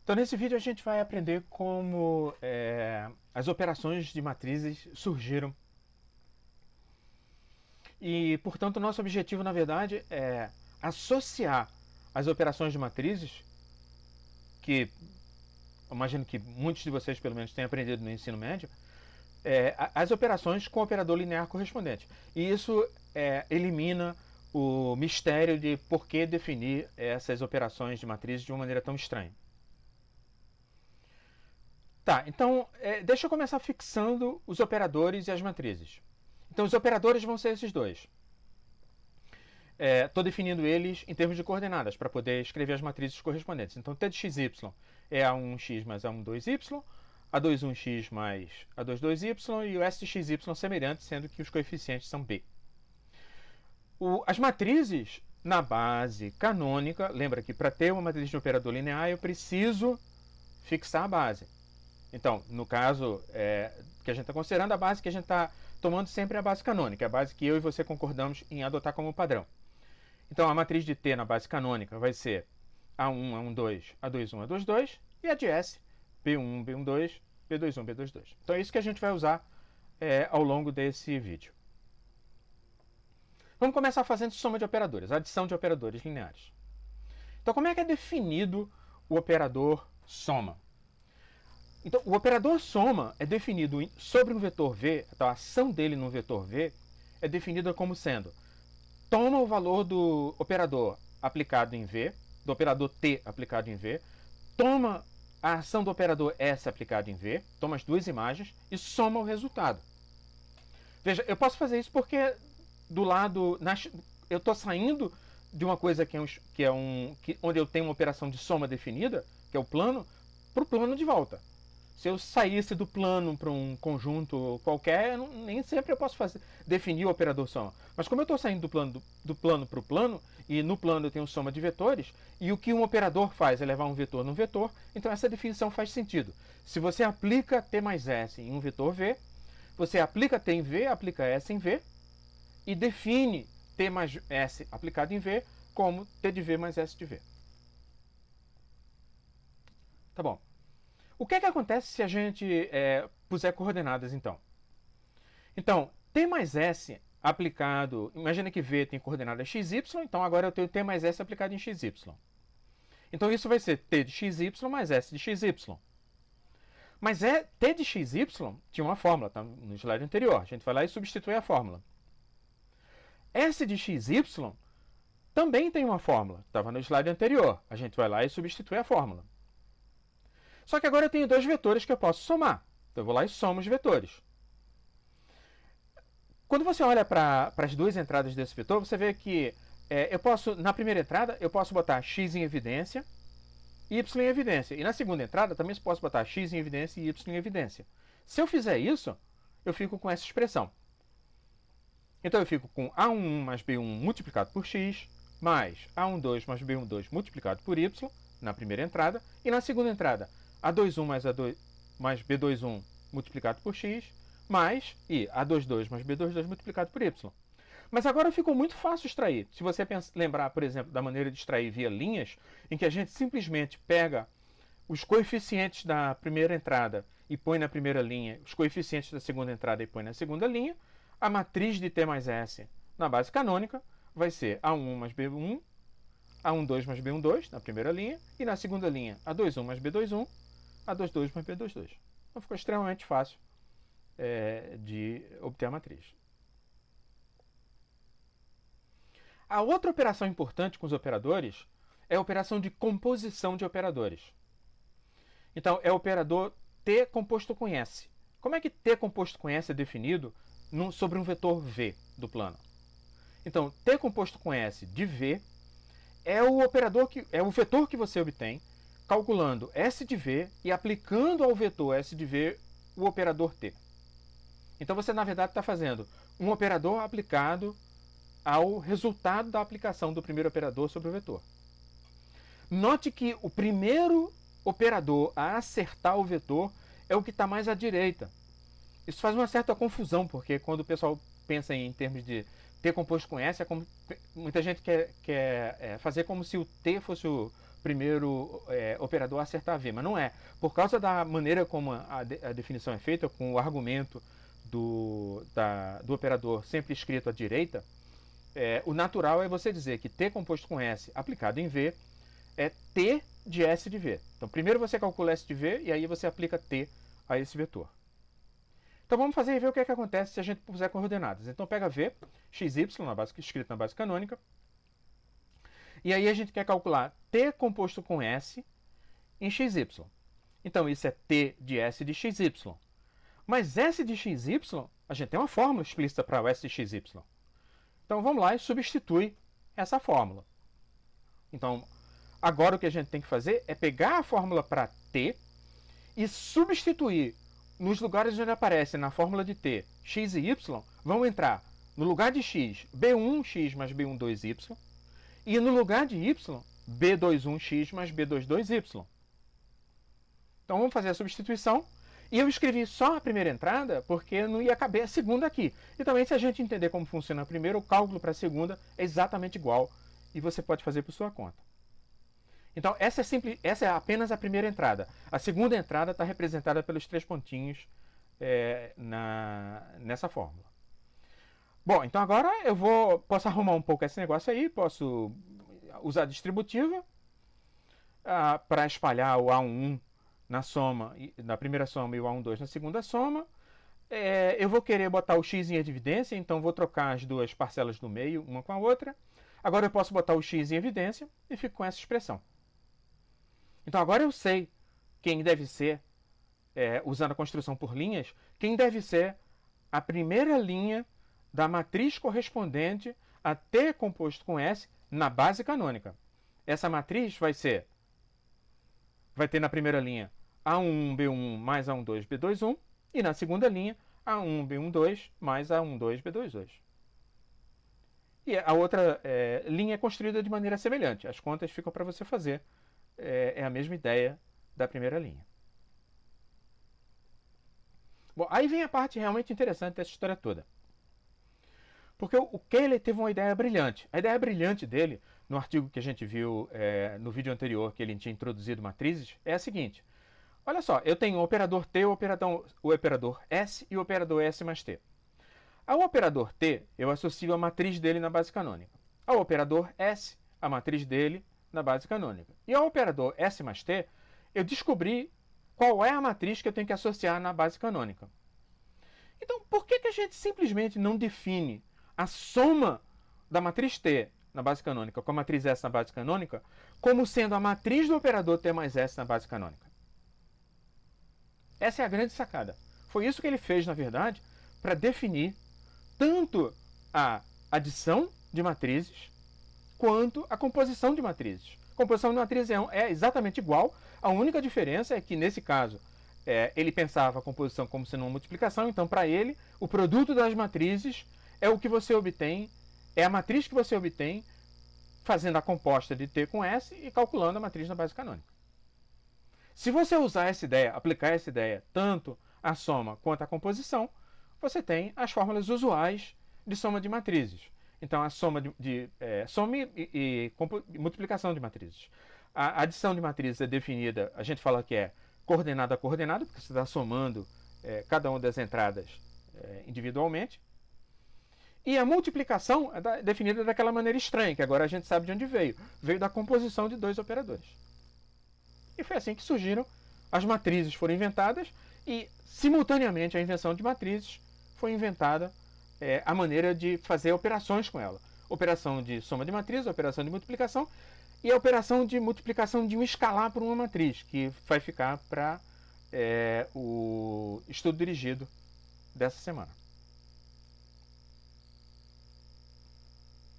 Então, nesse vídeo a gente vai aprender como as operações de matrizes surgiram. E, portanto, o nosso objetivo, na verdade, é associar as operações de matrizes, que eu imagino que muitos de vocês, pelo menos, tenham aprendido no ensino médio, as operações com o operador linear correspondente. E isso elimina o mistério de por que definir essas operações de matrizes de uma maneira tão estranha. Tá, então deixa eu começar fixando os operadores e as matrizes. Então os operadores vão ser esses dois. Estou definindo eles em termos de coordenadas para poder escrever as matrizes correspondentes. Então t de xy é a1x mais a12y, a21x mais a22y e o s de xy semelhante, sendo que os coeficientes são b. As matrizes na base canônica, lembra que para ter uma matriz de operador linear eu preciso fixar a base. Então, no caso que a gente está considerando, a base que a gente está tomando sempre é a base canônica, a base que eu e você concordamos em adotar como padrão. Então, a matriz de T na base canônica vai ser A1, A12, A21, A22 e a de S, B1, B12, B21, B22. Então, é isso que a gente vai usar ao longo desse vídeo. Vamos começar fazendo soma de operadores, adição de operadores lineares. Então, como é que é definido o operador soma? Então, o operador soma é definido sobre um vetor V, então a ação dele no vetor V é definida como sendo toma o valor do operador aplicado em V, do operador T aplicado em V, toma a ação do operador S aplicado em V, toma as duas imagens e soma o resultado. Veja, eu posso fazer isso porque do lado. Eu estou saindo de uma coisa onde eu tenho uma operação de soma definida, que é o plano, para o plano de volta. Se eu saísse do plano para um conjunto qualquer, nem sempre eu posso definir o operador soma. Mas como eu estou saindo do plano para o plano, e no plano eu tenho soma de vetores, e o que um operador faz é levar um vetor num vetor, então essa definição faz sentido. Se você aplica T mais S em um vetor V, você aplica T em V, aplica S em V, e define T mais S aplicado em V como T de V mais S de V. Tá bom. O que acontece se a gente puser coordenadas, então? Então, T mais S aplicado... Imagina que V tem coordenada XY, então agora eu tenho T mais S aplicado em XY. Então isso vai ser T de XY mais S de XY. Mas T de XY tinha uma fórmula, tá? No slide anterior. A gente vai lá e substitui a fórmula. S de XY também tem uma fórmula. Estava no slide anterior. A gente vai lá e substitui a fórmula. Só que agora eu tenho dois vetores que eu posso somar. Então eu vou lá e somo os vetores. Quando você olha para as duas entradas desse vetor, você vê que eu posso, na primeira entrada, eu posso botar x em evidência e y em evidência. E na segunda entrada, também posso botar x em evidência e y em evidência. Se eu fizer isso, eu fico com essa expressão. Então eu fico com A1 mais B1 multiplicado por x, mais A12 mais B12 multiplicado por y, na primeira entrada, e na segunda entrada, A21 mais B21 multiplicado por x, mais A22 mais B22 multiplicado por y. Mas agora ficou muito fácil extrair. Se você lembrar, por exemplo, da maneira de extrair via linhas, em que a gente simplesmente pega os coeficientes da primeira entrada e põe na primeira linha, os coeficientes da segunda entrada e põe na segunda linha, a matriz de T mais S na base canônica vai ser A1 mais B1, A12 mais B12 na primeira linha, e na segunda linha A21 mais B21, A22 mais B22. Então ficou extremamente fácil de obter a matriz. A outra operação importante com os operadores é a operação de composição de operadores. Então, é o operador T composto com S. Como é que T composto com S é definido sobre um vetor V do plano? Então, T composto com S de V é o vetor que você obtém calculando S de V e aplicando ao vetor S de V o operador T. Então você, na verdade, está fazendo um operador aplicado ao resultado da aplicação do primeiro operador sobre o vetor. Note que o primeiro operador a acertar o vetor é o que está mais à direita. Isso faz uma certa confusão, porque quando o pessoal pensa em termos de T composto com S é como. Muita gente quer fazer como se o T fosse o primeiro operador a acertar V, mas não é. Por causa da maneira como a definição é feita, com o argumento do operador sempre escrito à direita, o natural é você dizer que T composto com S aplicado em V é T de S de V. Então, primeiro você calcula S de V e aí você aplica T a esse vetor. Então, vamos fazer e ver o que acontece se a gente puser coordenadas. Então, pega V, xy, escrito na base canônica, e aí a gente quer calcular T composto com S em xy. Então, isso é T de S de xy. Mas S de xy, a gente tem uma fórmula explícita para o S de xy. Então, vamos lá e substitui essa fórmula. Então, agora o que a gente tem que fazer é pegar a fórmula para T e substituir nos lugares onde aparece na fórmula de T, x e y, vão entrar no lugar de x, b1x mais b12y, e no lugar de y, b21x mais b22y. Então vamos fazer a substituição. E eu escrevi só a primeira entrada porque não ia caber a segunda aqui. E também, se a gente entender como funciona a primeira, o cálculo para a segunda é exatamente igual e você pode fazer por sua conta. Então, essa é apenas a primeira entrada. A segunda entrada está representada pelos 3 pontinhos nessa fórmula. Bom, então agora eu posso arrumar um pouco esse negócio aí, posso usar a distributiva para espalhar o A11 na primeira soma e o A12 na segunda soma. Eu vou querer botar o x em evidência, então vou trocar as duas parcelas do meio, uma com a outra. Agora eu posso botar o x em evidência e fico com essa expressão. Então agora eu sei quem deve ser, usando a construção por linhas, quem deve ser a primeira linha da matriz correspondente a T composto com S na base canônica. Essa matriz vai ter na primeira linha A11, B1 mais A12, B21 e na segunda linha A1, B12 mais A12, B22. E a outra linha é construída de maneira semelhante. As contas ficam para você fazer. É a mesma ideia da primeira linha. Bom, aí vem a parte realmente interessante dessa história toda. Porque o Cayley teve uma ideia brilhante. A ideia brilhante dele, no artigo que a gente viu no vídeo anterior, que ele tinha introduzido matrizes, é a seguinte. Olha só, eu tenho o operador T, o operador S e o operador S mais T. Ao operador T, eu associo a matriz dele na base canônica. Ao operador S, a matriz dele na base canônica. E ao operador S mais T, eu descobri qual é a matriz que eu tenho que associar na base canônica. Então, por que a gente simplesmente não define a soma da matriz T na base canônica com a matriz S na base canônica como sendo a matriz do operador T mais S na base canônica? Essa é a grande sacada. Foi isso que ele fez, na verdade, para definir tanto a adição de matrizes quanto a composição de matrizes. A composição de matrizes é exatamente igual, a única diferença é que, nesse caso, ele pensava a composição como sendo uma multiplicação, então, para ele, o produto das matrizes é o que você obtém, é a matriz que você obtém fazendo a composta de T com S e calculando a matriz na base canônica. Se você usar essa ideia, aplicar essa ideia tanto à soma quanto à composição, você tem as fórmulas usuais de soma de matrizes. Então, a soma soma e multiplicação de matrizes. A adição de matrizes é definida, a gente fala que é coordenada a coordenada, porque você está somando cada uma das entradas individualmente. E a multiplicação é definida daquela maneira estranha, que agora a gente sabe de onde veio. Veio da composição de 2 operadores. E foi assim que surgiram as matrizes, foram inventadas, e simultaneamente a invenção de matrizes foi inventada a maneira de fazer operações com ela. Operação de soma de matrizes, operação de multiplicação e a operação de multiplicação de um escalar por uma matriz, que vai ficar para o estudo dirigido dessa semana.